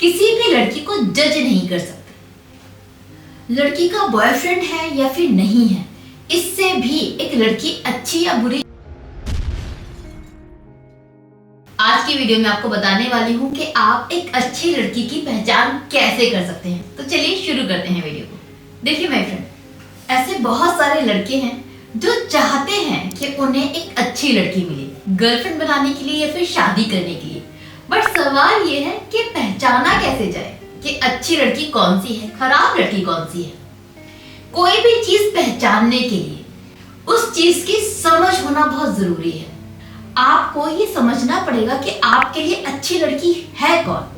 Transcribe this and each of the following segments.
किसी भी लड़की को जज नहीं कर सकते। लड़की का बॉयफ्रेंड है या फिर नहीं है, इससे भी एक लड़की अच्छी या बुरी। आज की वीडियो में आपको बताने वाली हूँ कि आप एक अच्छी लड़की की पहचान कैसे कर सकते हैं। तो चलिए शुरू करते हैं वीडियो को। देखिए माय फ्रेंड, ऐसे बहुत सारे लड़के हैं जो चाहते हैं कि उन्हें एक अच्छी लड़की मिले, गर्लफ्रेंड बनाने के लिए या फिर शादी करने के लिए। बट सवाल ये है कि पहचाना कैसे जाए कि अच्छी लड़की कौन सी है, खराब लड़की कौन सी है। कोई भी चीज पहचानने के लिए उस चीज की समझ होना बहुत जरूरी है। आपको ये समझना पड़ेगा कि आपके लिए अच्छी लड़की है कौन।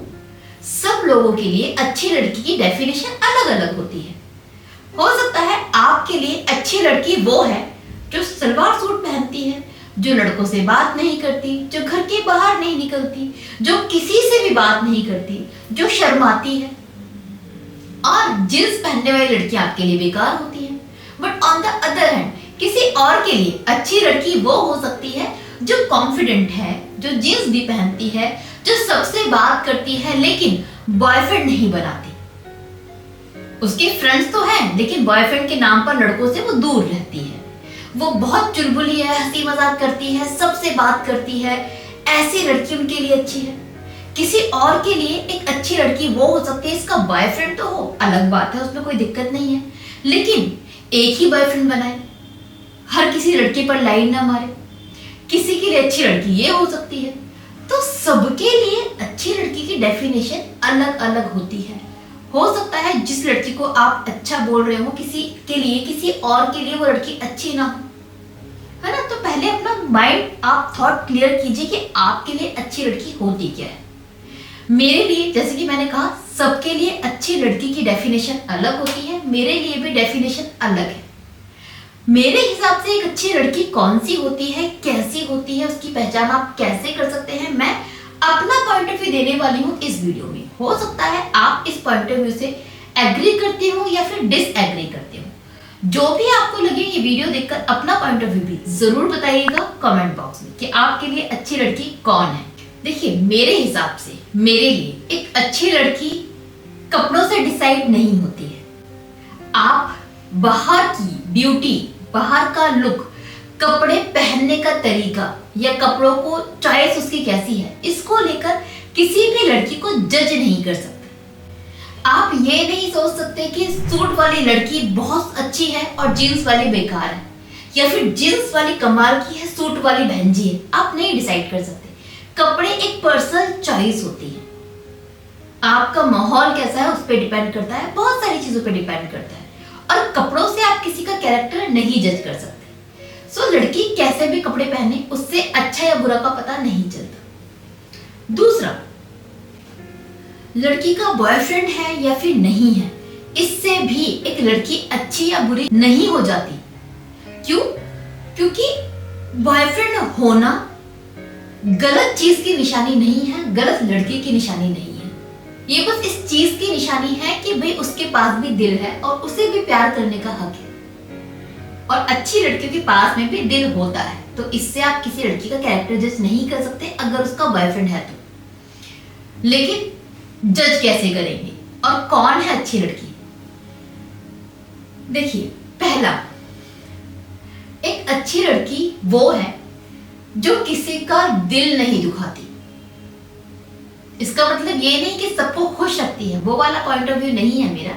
सब लोगों के लिए अच्छी लड़की की डेफिनेशन अलग अलग होती है। हो सकता है आपके लिए अच्छी लड़की वो है जो सलवार सूट पहनती है, जो लड़कों से बात नहीं करती, जो घर के बाहर नहीं निकलती, जो किसी से भी बात नहीं करती, जो शर्माती है। और जींस पहनने वाली लड़की आपके लिए बेकार होती है। But on the other hand किसी और के लिए अच्छी लड़की वो हो सकती है जो कॉन्फिडेंट है, जो जींस भी पहनती है, जो सबसे बात करती है लेकिन बॉयफ्रेंड नहीं बनाती। उसके फ्रेंड्स तो हैं लेकिन बॉयफ्रेंड के नाम पर लड़कों से वो दूर रहती है। वो बहुत चुलबुली है, हंसी मजाक करती है, सबसे बात करती है। ऐसी लड़की उनके लिए अच्छी है। किसी और के लिए एक अच्छी लड़की वो हो सकती है इसका बॉयफ्रेंड तो हो, अलग बात है, उसमें कोई दिक्कत नहीं है, लेकिन एक ही बॉयफ्रेंड बनाए, हर किसी लड़के पर लाइन ना मारे। किसी के लिए अच्छी लड़की ये हो सकती है। तो सबके लिए अच्छी लड़की की डेफिनेशन अलग अलग होती है। हो सकता है जिस लड़की को आप अच्छा बोल रहे हो किसी के लिए, किसी और के लिए वो लड़की अच्छी ना हो, है ना। तो पहले अपना माइंड आप थॉट क्लियर कीजिए कि आपके लिए अच्छी लड़की होती क्या है। मेरे लिए, जैसे कि मैंने कहा, सबके लिए अच्छी लड़की की डेफिनेशन अलग होती है। मेरे लिए भी डेफिनेशन अलग है। मेरे हिसाब से एक अच्छी लड़की कौन सी होती है, कैसी होती है, उसकी पहचान आप कैसे कर सकते हैं, मैं अपना पॉइंट ऑफ व्यू देने वाली हूँ इस वीडियो में। हो सकता है आप इस पॉइंट ऑफ व्यू से एग्री करते हो या फिर डिसएग्री करते हो। जो भी आपको लगे ये वीडियो देखकर अपना पॉइंट ऑफ व्यू भी जरूर बताइएगा कमेंट बॉक्स में कि आपके लिए अच्छी लड़की कौन है। देखिए, मेरे हिसाब से मेरे लिए एक अच्छी लड़की कपड़ों से डिसाइड नहीं होती है। आप बाहर की ब्यूटी, बाहर का लुक, कपड़े पहनने का तरीका या कपड़ों को चॉइस उसकी कैसी है, इसको लेकर किसी भी लड़की को जज नहीं कर सकते। आप ये नहीं सोच सकते कि सूट वाली लड़की बहुत अच्छी है और जींस वाली बेकार है, या फिर जींस वाली कमाल की है, सूट वाली भंजी है। आप नहीं डिसाइड कर सकते। कपड़े एक पर्सनल चॉइस होती है। आपका माहौल कैसा है उस पर डिपेंड करता है, बहुत सारी चीजों पर डिपेंड करता है। और कपड़ों से आप किसी का कैरेक्टर नहीं जज कर सकते। सो लड़की कैसे भी कपड़े पहने उससे अच्छा या बुरा का पता नहीं चलता। दूसरा, लड़की का बॉयफ्रेंड है या फिर नहीं है, इससे भी एक लड़की अच्छी या बुरी नहीं हो जाती। क्यों? क्योंकि बॉयफ्रेंड होना गलत चीज की निशानी नहीं है, गलत लड़की की निशानी नहीं है। ये बस इस चीज की निशानी है कि भाई उसके पास भी दिल है और उसे भी प्यार करने का हक है। और अच्छी लड़कियों के पास में भी दिल होता है। तो इससे आप किसी लड़की का कैरेक्टर जज नहीं कर सकते अगर उसका बॉयफ्रेंड है तो। लेकिन जज कैसे करेंगे और कौन है अच्छी लड़की? देखिए, पहला, एक अच्छी लड़की वो है जो किसी का दिल नहीं दुखाती। इसका मतलब ये नहीं कि सबको खुश रखती है, वो वाला पॉइंट ऑफ व्यू नहीं है मेरा।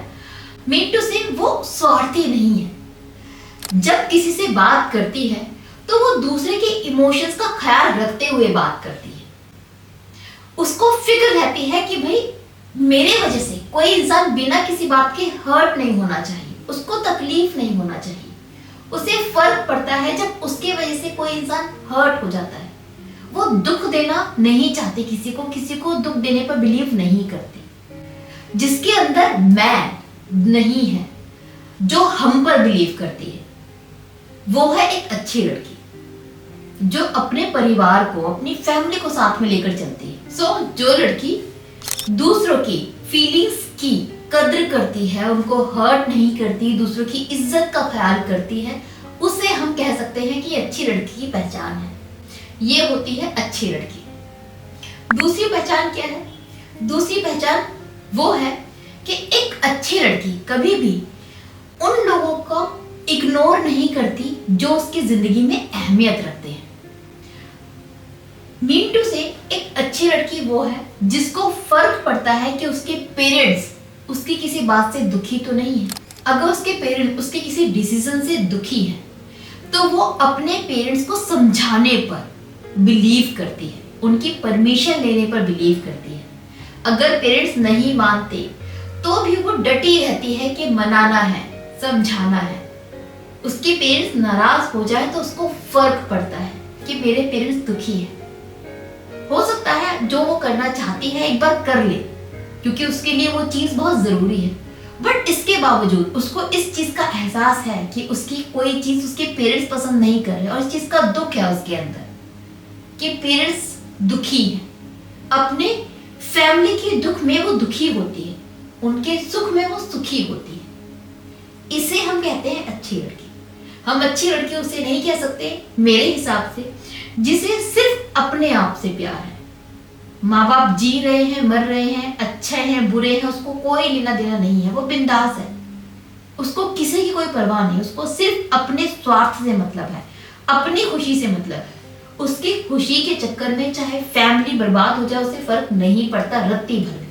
मीन टू से वो स्वार्थी नहीं है। जब किसी से बात करती है तो वो दूसरे के इमोशंस का ख्याल रखते हुए बात करती है। उसको फिक्र रहती है कि भाई मेरे वजह से कोई इंसान बिना किसी बात के हर्ट नहीं होना चाहिए, उसको तकलीफ नहीं होना चाहिए। उसे फर्क पड़ता है जब उसके वजह से कोई इंसान हर्ट हो जाता है। वो दुख देना नहीं चाहते किसी को दुख देने पर बिलीव नहीं करते। जिसके अंदर मैं नहीं है, जो हम पर बिलीव करती है, वो है एक अच्छी लड़की जो अपने परिवार को, अपनी फैमिली को साथ में लेकर चलती है। सो जो लड़की दूसरों की फीलिंग्स की कद्र करती है, उनको हर्ट नहीं करती, दूसरों की इज्जत का ख्याल करती है, उसे हम कह सकते हैं कि अच्छी लड़की की पहचान है। ये होती है अच्छी लड़की। दूसरी पहचान क्या है? दूसरी पहचान वो है कि एक अच्छी लड़की कभी भी उन लोगों को इग्नोर नहीं करती जो उसकी जिंदगी में अहमियत रखते हैं। मीन टू से एक अच्छी लड़की वो है जिसको फर्क पड़ता है कि उसके पेरेंट्स उसकी किसी बात से दुखी तो नहीं है। अगर उसके पेरेंट्स उसके किसी डिसीजन से दुखी है तो वो अपने पेरेंट्स को समझाने पर बिलीव करती है, उनकी परमिशन लेने पर बिलीव करती है। अगर पेरेंट्स नहीं मानते तो भी वो डटी रहती है कि मनाना है, समझाना है। उसके पेरेंट्स नाराज हो जाए तो उसको फर्क पड़ता है कि मेरे पेरेंट्स दुखी हैं। हो सकता है जो वो करना चाहती है एक बार कर ले, क्योंकि उसके लिए वो चीज बहुत जरूरी है, बट इसके बावजूद उसको इस चीज का एहसास है कि उसकी कोई चीज उसके पेरेंट्स पसंद नहीं कर रहे और इस चीज का दुख है उसके अंदर कि पेरेंट्स दुखी हैं। अपने फैमिली के दुख में वो दुखी होती है, उनके सुख में वो सुखी होती है। इसे हम कहते हैं अच्छी लड़की। हम अच्छी लड़की उसे नहीं कह सकते मेरे हिसाब से जिसे सिर्फ अपने आप से प्यार है। माँ बाप जी रहे हैं, मर रहे हैं, अच्छे हैं, बुरे हैं, उसको कोई लेना देना नहीं है, वो बिंदास है, उसको किसी की कोई परवाह नहीं, उसको सिर्फ अपने स्वार्थ से मतलब है, अपनी खुशी से मतलब है। उसकी खुशी के चक्कर में चाहे फैमिली बर्बाद हो जाए उसे फर्क नहीं पड़ता रत्ती भर में।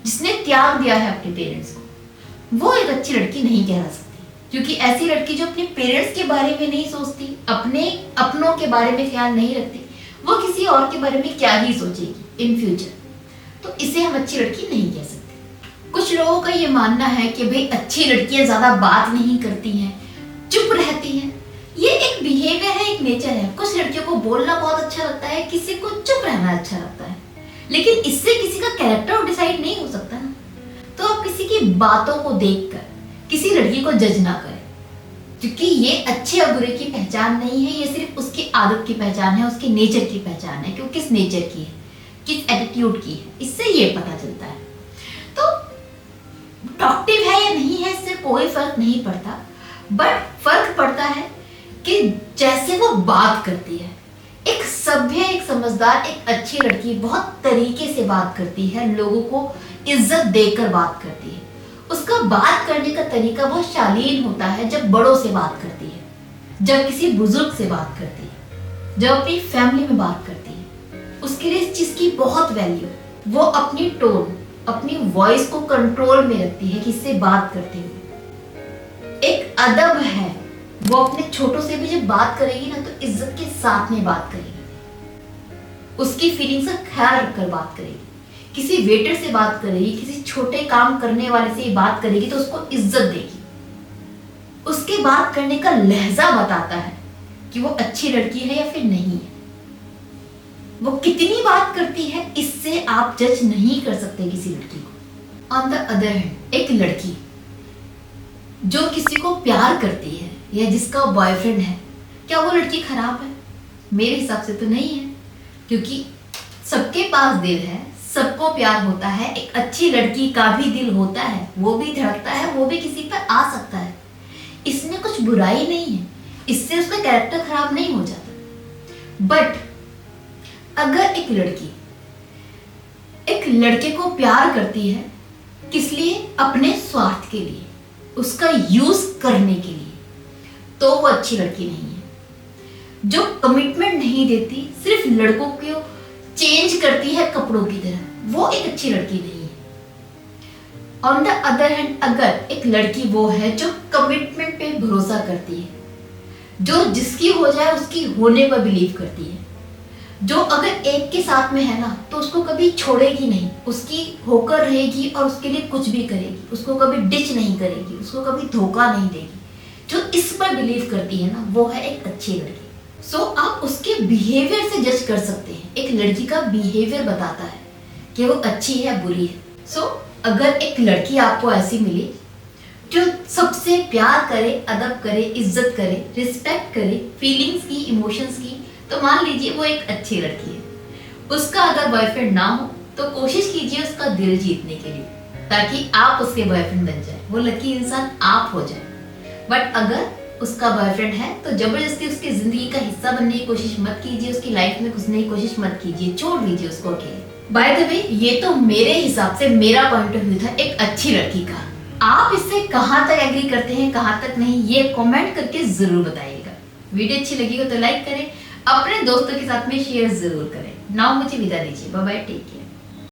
जिसने त्याग दिया है अपने पेरेंट्स को, वो एक अच्छी लड़की नहीं कह सकती, क्योंकि ऐसी लड़की जो अपने पेरेंट्स के बारे में नहीं सोचती, अपने अपनों के बारे में ख्याल नहीं रखती, वो किसी और के बारे में क्या ही सोचेगी इन फ्यूचर। तो इसे हम अच्छी लड़की नहीं कह सकते। कुछ लोगों का ये मानना है कि भाई अच्छी लड़कियां ज्यादा बात नहीं करती हैं, चुप रहती हैं। ये एक बिहेवियर है, एक नेचर है। कुछ लड़कियों को बोलना बहुत अच्छा लगता है, किसी को चुप रहना अच्छा लगता है, लेकिन इससे किसी का कैरेक्टर डिसाइड नहीं हो सकता ना। तो आप किसी की बातों को देखकर किसी लड़की को जज ना करें, क्योंकि ये अच्छे और बुरे की पहचान नहीं है, ये सिर्फ उसकी आदत की पहचान है, उसके नेचर की पहचान है कि वो किस नेचर की है, किस एटीट्यूड की है, इससे ये पता चलता है। तो टॉक्टिव है या नहीं है इससे कोई फर्क नहीं पड़ता, बट फर्क पड़ता है कि जैसे वो बात करती है। एक सभ्य, एक समझदार, एक अच्छी लड़की बहुत तरीके से बात करती है, लोगों को इज्जत देकर बात करती है। उसका बात करने का तरीका बहुत शालीन होता है। जब बड़ों से बात करती है, जब किसी बुजुर्ग से बात करती है, जब अपनी फैमिली में बात करती है, उसके लिए इस चीज की बहुत वैल्यू है। वो अपनी टोन, अपनी वॉइस को कंट्रोल में रखती है किससे बात करते हुए। एक अदब है, वो अपने छोटों से भी जब बात करेगी ना तो इज्जत के साथ में बात करेगी, उसकी फीलिंग्स का ख्याल रखकर बात करेगी। किसी वेटर से बात करेगी, किसी छोटे काम करने वाले से बात करेगी तो उसको इज्जत देगी। उसके बात करने का लहजा बताता है कि वो अच्छी लड़की है या फिर नहीं है। वो कितनी बात करती है इससे आप जज नहीं कर सकते किसी लड़की को। ऑन द अदर हैंड, एक लड़की जो किसी को प्यार करती है या जिसका बॉयफ्रेंड है, क्या वो लड़की खराब है? मेरे हिसाब से तो नहीं है, क्योंकि सबके पास दिल है, सबको प्यार होता है। एक अच्छी लड़की का भी दिल होता है, वो भी धड़कता है, वो भी किसी पर आ सकता है। इसमें कुछ बुराई नहीं है, इससे उसका कैरेक्टर खराब नहीं हो जाता। बट अगर एक लड़की एक लड़के को प्यार करती है, किस लिए? अपने स्वार्थ के लिए, उसका यूज करने के लिए, तो वो अच्छी लड़की नहीं है। जो कमिटमेंट नहीं देती, सिर्फ लड़कों को चेंज करती है कपड़ों की तरह, वो एक अच्छी लड़की नहीं है। ऑन द अदर हैंड, अगर एक लड़की वो है जो कमिटमेंट पे भरोसा करती है, जो जिसकी हो जाए उसकी होने पर बिलीव करती है, जो अगर एक के साथ में है ना तो उसको कभी छोड़ेगी नहीं, उसकी होकर रहेगी और उसके लिए कुछ भी करेगी, उसको कभी डिच नहीं करेगी, उसको कभी धोखा नहीं देगी, जो इस पर बिलीव करती है ना, वो है एक अच्छी लड़की। सो आप उसके बिहेवियर से जज कर सकते हैं। एक लड़की का बिहेवियर बताता है कि वो अच्छी है बुरी है। सो अगर एक लड़की आपको ऐसी मिली जो सबसे प्यार करे, अदब करे, इज्जत करे, रिस्पेक्ट करे, फीलिंग्स की, इमोशंस की, तो मान लीजिए वो एक अच्छी लड़की है। उसका अगर बॉयफ्रेंड ना हो तो कोशिश कीजिए उसका दिल जीतने के लिए, ताकि आप उसके बॉयफ्रेंड बन जाए, वो लकी इंसान आप हो जाए। बट अगर उसका बॉयफ्रेंड है तो जबरदस्ती उसकी जिंदगी का हिस्सा बनने की कोशिश मत कीजिए, उसकी लाइफ में घुसने की कोशिश मत कीजिए, छोड़ दीजिए उसको अकेले। बाय द वे ये तो मेरे हिसाब से मेरा पॉइंट ऑफ व्यू था एक अच्छी लड़की का। आप इससे कहां तक एग्री करते हैं कहां तक नहीं, ये कमेंट करके जरूर बताइएगा। वीडियो अच्छी लगी हो तो लाइक करें, अपने दोस्तों के साथ में शेयर जरूर करें। नाउ मुझे विदा दीजिए, बाय बाय, टेक केयर।